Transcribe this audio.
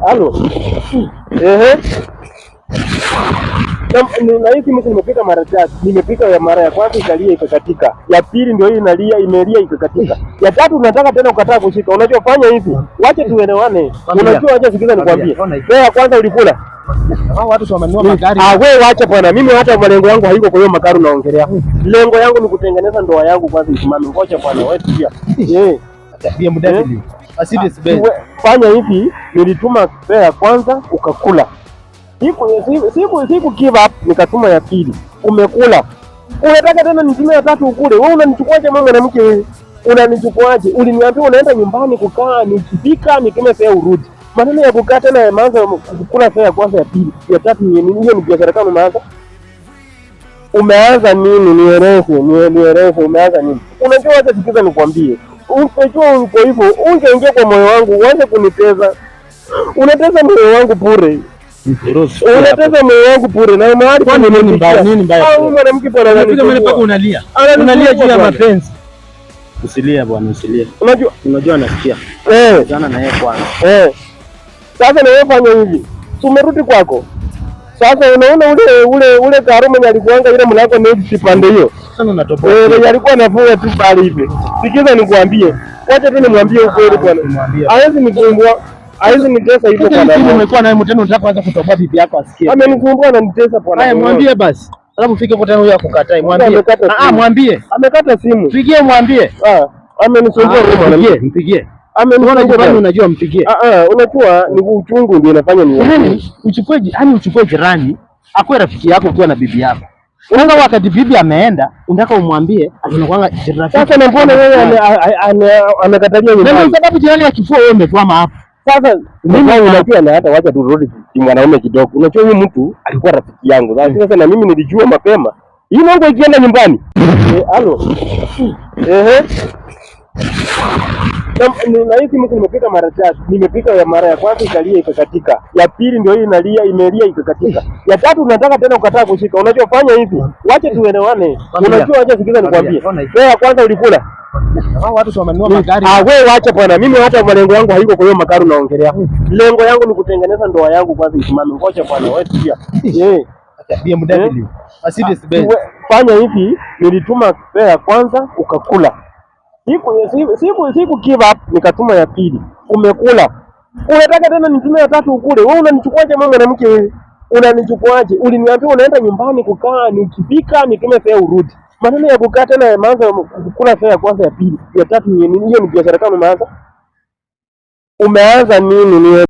Halo. Na hii simu nimepika mara tatu. Nimepika ya mara ya kwanza ikalia ikakatika. Ya pili ndio hii inalia imelia ikakatika. Ya tatu unataka tena ukataa kushika. Unachofanya hivi. Wache tuelewane. Unajua acha sikiza nikwambie. Wewe ya kwanza ulikula. Hao watu wamenunua magari. Wewe wacha bwana. Mimi hata malengo yangu haiko kwa hiyo magari unaongelea. Lengo yangu ni kutengeneza ndoa yangu kwanza isimame. Ngoja bwana wewe pia. BMW. Mercedes Benz. Fanya hivi, nilituma fare ya kwanza ukakula. Siku give up nikatuma ya pili. Umekula. Unataka tena nitume ya tatu ukule. Wewe unanichukuaje mama mwanamke wewe? Unanichukuaje? Uliniambia unaenda nyumbani kukaa nikipika nitume fare urudi. Maneno ya kukaa tena yameanza kukula fare ya kwanza ya pili. Ya tatu ni nini? Hiyo ni biashara kama umeanza. Umeanza nini? Nieleze umeanza nini? Unajua acha sikiza nikwambie. Unajua uko hivyo, ungeingia kwa moyo wangu, uanze kuniteza. Unateza moyo wangu bure. Unateza moyo wangu bure na mahali kwa nini mbaya? Nini mbaya? Mwanamke bwana anapiga mimi mpaka unalia. Unalia juu ya mapenzi. Usilie bwana, usilie. Unajua nasikia. Jana na yeye kwanza. Sasa na wewe fanya hivi. Tumerudi kwako. Sasa unaona ule Karume alikuanga ile mlango ni kipande hiyo. Sana unatoboa. Alikuwa anafunga tu pale hivi. Sikiza nikwambie. Wacha tu nimwambie ukweli bwana. Hawezi nikumbua. Hawezi nitesa hivyo bwana. Umekuwa naye mtendo unataka kuanza kutoboa bibi yako asikie. Amenisumbua na nitesa bwana. Haya mwambie basi. Alafu ufike kwa tena huyo akukatai. Mwambie. Mwambie. Amekata simu. Pigie mwambie. Amenisumbua mwanamke. Mpigie. Unajua mpigie. Unajua ni uchungu ndio inafanya ni. Yaani uchukue jirani akwe rafiki yako ukiwa na bibi yako. Unanga wakati bibi ameenda, unataka umwambie anakuanga jirani. Sasa na mbona wewe amekatalia nyumbani? Ndio sababu jirani akifua wewe umetwama hapa. Sasa mimi unajua na hata wacha turudi mwanaume kidogo. Unajua huyu mtu alikuwa rafiki yangu. Sasa na mimi nilijua mapema. Hii mambo ikienda nyumbani. Halo. Na hii simu nimepika mara tatu. Nimepika ya mara ya kwanza ikalia ikakatika. Ya pili ndio hii inalia imelia ikakatika. Ya tatu unataka tena ukataa kushika. Unachofanya hivi. Wache tuelewane. Unajua acha sikiza nikwambie. Wewe ya kwanza ulikula. Hao watu wamenunua magari. Wewe wacha bwana. Mimi hata malengo yangu haiko kwa hiyo magari unaongelea. Lengo yangu ni kutengeneza ndoa yangu kwanza isimame. Ngoja bwana wewe pia. BMW. Mercedes Benz. Fanya hivi, nilituma fare ya kwanza ukakula. Siku give up nikatuma ya pili. Umekula. Unataka tena nitume ya tatu ukule. Wewe unanichukuaje mama mwanamke wewe? Unanichukuaje? Uliniambia unaenda nyumbani kukaa nikipika nitume fare urudi. Maneno ya kukaa tena yameanza kukula fare ya kwanza ya pili. Ya tatu ni nini? Hiyo ni biashara kama umeanza. Umeanza nini?